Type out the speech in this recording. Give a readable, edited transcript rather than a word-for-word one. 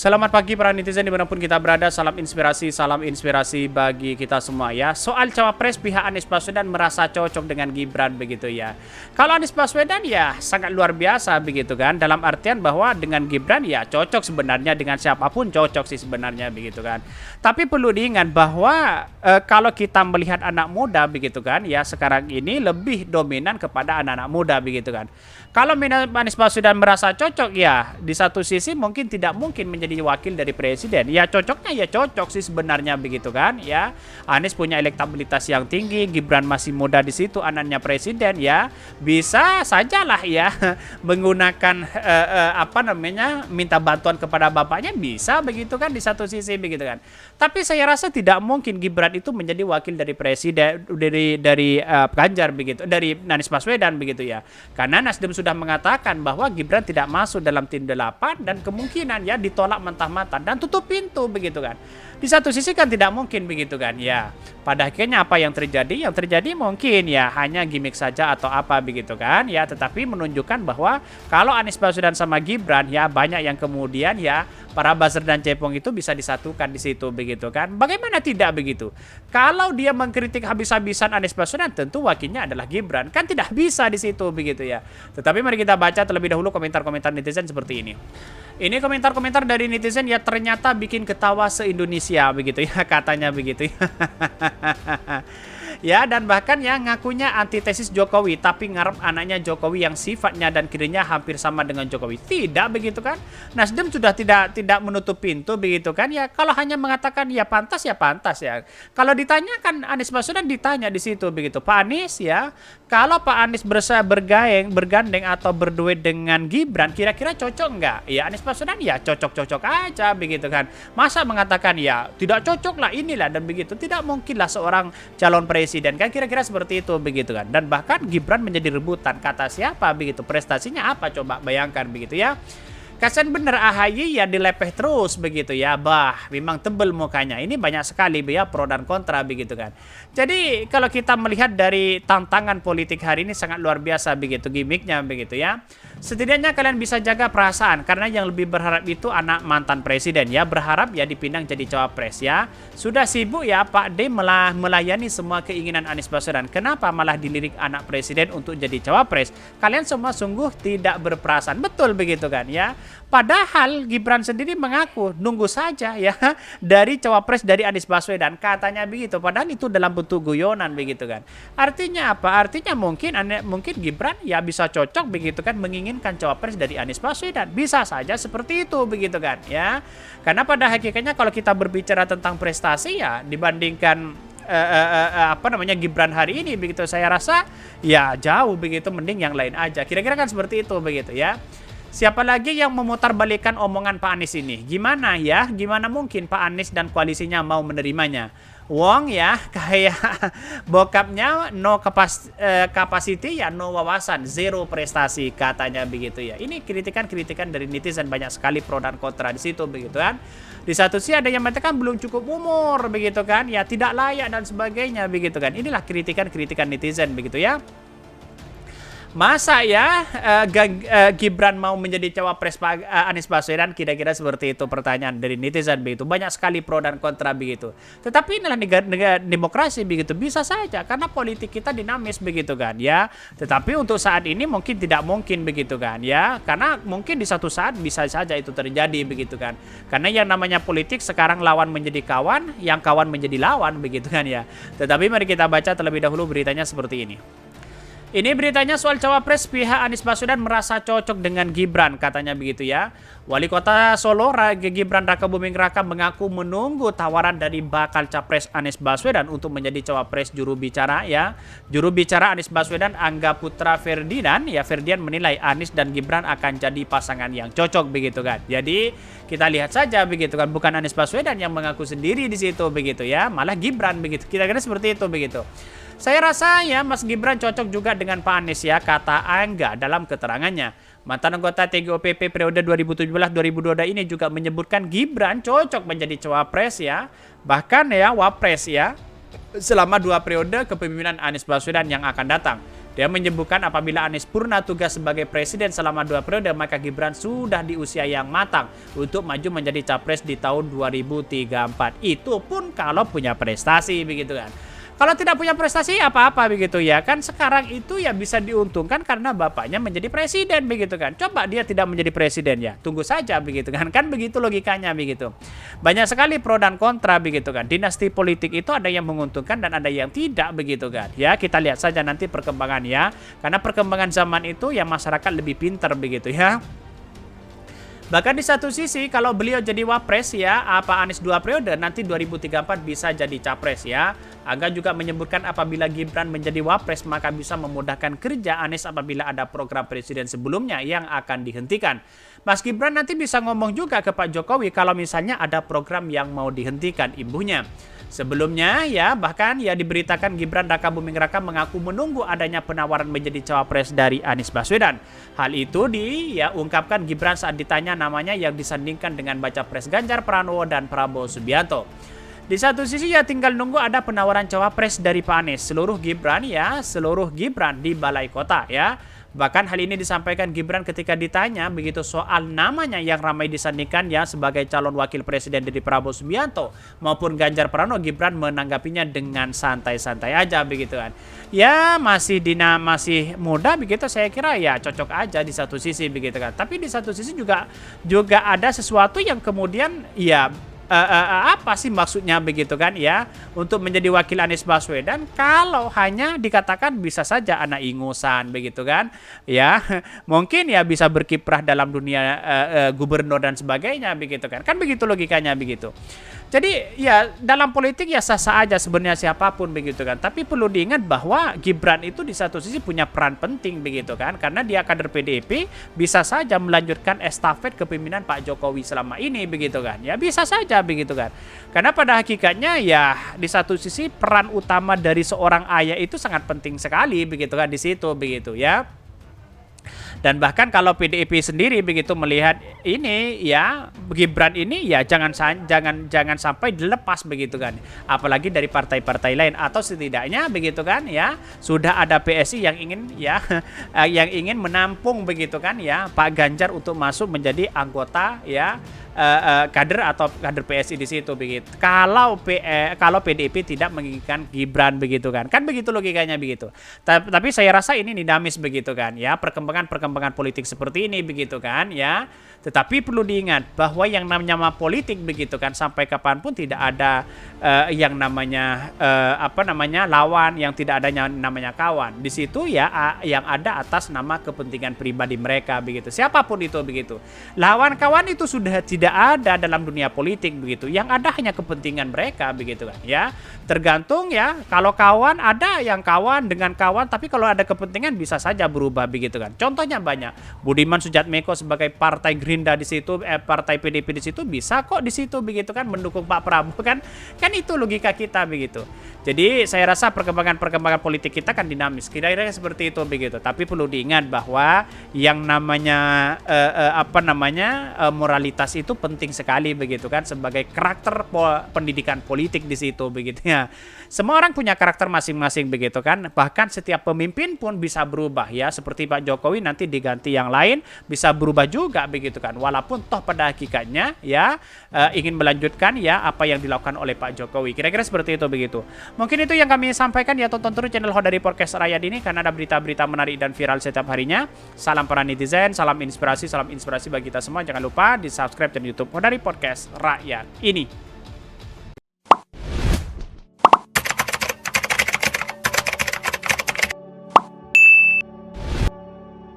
Selamat pagi para netizen dimanapun kita berada, salam inspirasi bagi kita semua ya. Soal cawapres, pihak Anies Baswedan merasa cocok dengan Gibran begitu ya. Kalau Anies Baswedan ya sangat luar biasa begitu kan, dalam artian bahwa dengan Gibran ya cocok sebenarnya, dengan siapapun cocok sih sebenarnya begitu kan. Tapi perlu diingat bahwa kalau kita melihat anak muda begitu kan ya, sekarang ini lebih dominan kepada anak-anak muda begitu kan. Kalau Anies Baswedan merasa cocok ya, di satu sisi mungkin tidak mungkin menjadi wakil dari presiden. Ya cocoknya ya cocok sih sebenarnya begitu kan ya. Anies punya elektabilitas yang tinggi, Gibran masih muda di situ, anaknya presiden ya. Bisa sajalah ya menggunakan minta bantuan kepada bapaknya, bisa begitu kan di satu sisi begitu kan. Tapi saya rasa tidak mungkin Gibran itu menjadi wakil dari presiden dari Ganjar begitu, dari Anies Baswedan begitu ya. Karena Nasdem sudah mengatakan bahwa Gibran tidak masuk dalam tim 8 dan kemungkinan ya ditolak mentah-mentah dan tutup pintu begitu kan. Di satu sisi kan tidak mungkin begitu kan ya. Pada akhirnya apa yang terjadi? Yang terjadi mungkin ya hanya gimmick saja atau apa begitu kan ya, tetapi menunjukkan bahwa kalau Anies Baswedan sama Gibran ya banyak yang kemudian ya para buzzer dan cepong itu bisa disatukan di situ begitu kan. Bagaimana tidak begitu? Kalau dia mengkritik habis-habisan Anies Baswedan, tentu wakilnya adalah Gibran. Kan tidak bisa di situ begitu ya. Tetapi mari kita baca terlebih dahulu komentar-komentar netizen seperti ini. Ini komentar-komentar dari netizen ya ternyata bikin ketawa se-Indonesia begitu ya, katanya begitu ya. Ya, dan bahkan ya ngakunya antitesis Jokowi tapi ngarep anaknya Jokowi yang sifatnya dan kirinya hampir sama dengan Jokowi. Tidak begitu kan? Nasdem sudah tidak menutup pintu begitu kan ya. Kalau hanya mengatakan ya pantas ya. Kalau ditanya kan Anies Baswedan ditanya di situ begitu. Pak Anies ya, kalau Pak Anies bergandeng atau berduet dengan Gibran kira-kira cocok nggak? Ya Anies Baswedan ya cocok-cocok aja begitu kan. Masa mengatakan ya tidak cocok lah inilah dan begitu. Tidak mungkin lah seorang calon presiden kan kira-kira seperti itu begitu kan. Dan bahkan Gibran menjadi rebutan, kata siapa begitu, prestasinya apa coba bayangkan begitu ya. Kasian bener AHY ya dilepeh terus begitu ya. Bah, memang tebel mukanya. Ini banyak sekali ya pro dan kontra begitu kan. Jadi kalau kita melihat dari tantangan politik hari ini sangat luar biasa begitu gimmicknya begitu ya. Setidaknya kalian bisa jaga perasaan karena yang lebih berharap itu anak mantan presiden ya, berharap ya dipinang jadi cawapres ya. Sudah sibuk ya Pak D melayani semua keinginan Anies Baswedan. Kenapa malah dilirik anak presiden untuk jadi cawapres? Kalian semua sungguh tidak berperasaan. Betul begitu kan ya. Padahal Gibran sendiri mengaku nunggu saja ya dari cawapres dari Anies Baswedan, katanya begitu. Padahal itu dalam bentuk guyonan begitu kan. Artinya apa? Artinya mungkin Gibran ya bisa cocok begitu kan menginginkan cawapres dari Anies Baswedan. Bisa saja seperti itu begitu kan ya. Karena pada hakikatnya kalau kita berbicara tentang prestasi ya dibandingkan Gibran hari ini begitu, saya rasa ya jauh begitu mending yang lain aja. Kira-kira kan seperti itu begitu ya. Siapa lagi yang memutarbalikkan omongan Pak Anies ini? Gimana ya? Gimana mungkin Pak Anies dan koalisinya mau menerimanya? Wong ya kayak bokapnya no capacity ya no wawasan, zero prestasi katanya begitu ya. Ini kritikan-kritikan dari netizen banyak sekali pro dan kontra di situ begitu kan. Di satu sisi ada yang mengatakan belum cukup umur begitu kan, ya tidak layak dan sebagainya begitu kan. Inilah kritikan-kritikan netizen begitu ya. Masa ya Gibran mau menjadi cawapres Pak Anies Baswedan? Kira-kira seperti itu pertanyaan dari netizen begitu. Banyak sekali pro dan kontra begitu. Tetapi inilah negara demokrasi begitu. Bisa saja karena politik kita dinamis begitu kan ya. Tetapi untuk saat ini mungkin tidak mungkin begitu kan ya. Karena mungkin di satu saat bisa saja itu terjadi begitu kan. Karena yang namanya politik sekarang lawan menjadi kawan, yang kawan menjadi lawan begitu kan ya. Tetapi mari kita baca terlebih dahulu beritanya seperti ini. Ini beritanya soal cawapres, pihak Anies Baswedan merasa cocok dengan Gibran, katanya begitu ya. Wali Kota Solo Gibran Raka Buming Raka mengaku menunggu tawaran dari bakal capres Anies Baswedan untuk menjadi cawapres. Juru bicara ya. Juru bicara Anies Baswedan Angga Putra Ferdinand ya, Ferdian menilai Anies dan Gibran akan jadi pasangan yang cocok begitu kan. Jadi kita lihat saja begitu kan, bukan Anies Baswedan yang mengaku sendiri di situ begitu ya, malah Gibran begitu. Kira-kira seperti itu begitu. Saya rasa ya Mas Gibran cocok juga dengan Pak Anies ya, kata Angga dalam keterangannya. Mantan anggota TGOPP periode 2017-2022 ini juga menyebutkan Gibran cocok menjadi cawapres ya, bahkan ya wapres ya, selama 2 periode kepemimpinan Anies Baswedan yang akan datang. Dia menyebutkan apabila Anies purna tugas sebagai presiden selama 2 periode, maka Gibran sudah di usia yang matang untuk maju menjadi capres di tahun 2034. Itu pun kalau punya prestasi begitu kan. Kalau tidak punya prestasi apa-apa begitu ya kan. Sekarang itu ya bisa diuntungkan karena bapaknya menjadi presiden begitu kan. Coba dia tidak menjadi presiden ya, tunggu saja begitu kan. Kan begitu logikanya begitu. Banyak sekali pro dan kontra begitu kan. Dinasti politik itu ada yang menguntungkan dan ada yang tidak begitu kan. Ya kita lihat saja nanti perkembangan ya. Karena perkembangan zaman itu ya masyarakat lebih pintar begitu ya. Bahkan di satu sisi kalau beliau jadi wapres ya, Anies 2 periode, nanti 2034 bisa jadi capres ya. Angga juga menyebutkan apabila Gibran menjadi wapres maka bisa memudahkan kerja Anies apabila ada program presiden sebelumnya yang akan dihentikan. Mas Gibran nanti bisa ngomong juga ke Pak Jokowi kalau misalnya ada program yang mau dihentikan ibunya. Sebelumnya ya bahkan ya diberitakan Gibran Raka Buming Raka mengaku menunggu adanya penawaran menjadi cawapres dari Anies Baswedan. Hal itu ungkapkan Gibran saat ditanya namanya yang disandingkan dengan baca pres Ganjar Pranowo dan Prabowo Subianto. Di satu sisi ya tinggal nunggu ada penawaran cawapres dari Pak Anies. Seluruh Gibran di Balai Kota ya. Bahkan hal ini disampaikan Gibran ketika ditanya begitu soal namanya yang ramai disandingkan ya sebagai calon wakil presiden dari Prabowo Subianto maupun Ganjar Pranowo. Gibran menanggapinya dengan santai-santai aja begitu kan. Ya masih muda begitu, saya kira ya cocok aja di satu sisi begitu kan. Tapi di satu sisi juga ada sesuatu yang kemudian ya apa sih maksudnya begitu kan ya untuk menjadi wakil Anies Baswedan kalau hanya dikatakan bisa saja anak ingusan begitu kan ya mungkin ya bisa berkiprah dalam dunia gubernur dan sebagainya begitu kan begitu logikanya begitu. Jadi ya dalam politik ya sah-sah aja sebenarnya siapapun begitu kan. Tapi perlu diingat bahwa Gibran itu di satu sisi punya peran penting begitu kan. Karena dia kader PDIP bisa saja melanjutkan estafet kepemimpinan Pak Jokowi selama ini begitu kan. Ya bisa saja begitu kan. Karena pada hakikatnya ya di satu sisi peran utama dari seorang ayah itu sangat penting sekali begitu kan di situ begitu ya. Dan bahkan kalau PDIP sendiri begitu melihat ini ya Gibran ini ya jangan sampai dilepas begitu kan. Apalagi dari partai-partai lain atau setidaknya begitu kan ya sudah ada PSI yang ingin ya yang ingin menampung begitu kan ya Pak Ganjar untuk masuk menjadi anggota ya kader atau kader PSI di situ begitu. Kalau PDIP tidak menginginkan Gibran begitu kan begitu logikanya begitu. Tapi saya rasa ini dinamis begitu kan ya perkembangan politik seperti ini begitu kan ya. Tetapi perlu diingat bahwa yang namanya politik begitu kan sampai kapanpun tidak ada yang namanya lawan, yang tidak ada yang namanya kawan. Di situ ya yang ada atas nama kepentingan pribadi mereka begitu. Siapapun itu begitu. Lawan kawan itu sudah tidak ada dalam dunia politik begitu. Yang ada hanya kepentingan mereka begitu kan ya. Tergantung ya kalau kawan ada yang kawan dengan kawan, tapi kalau ada kepentingan bisa saja berubah begitu kan. Contohnya banyak. Budiman Sujatmiko sebagai partai Gerindra di situ, partai PDIP di situ bisa kok di situ begitu kan mendukung Pak Prabowo kan itu logika kita begitu. Jadi saya rasa perkembangan politik kita kan dinamis, kira-kira seperti itu begitu. Tapi perlu diingat bahwa yang namanya moralitas itu penting sekali begitu kan sebagai karakter pendidikan politik di situ begitu ya. Semua orang punya karakter masing-masing begitu kan. Bahkan setiap pemimpin pun bisa berubah ya. Seperti Pak Jokowi nanti diganti yang lain bisa berubah juga begitu kan. Walaupun toh pada hakikatnya ya ingin melanjutkan ya apa yang dilakukan oleh Pak Jokowi. Kira-kira seperti itu begitu. Mungkin itu yang kami sampaikan ya. Tonton terus channel Hodari Podcast Rakyat ini karena ada berita-berita menarik dan viral setiap harinya. Salam para netizen, salam inspirasi bagi kita semua. Jangan lupa di subscribe channel YouTube Hodari Podcast Rakyat ini.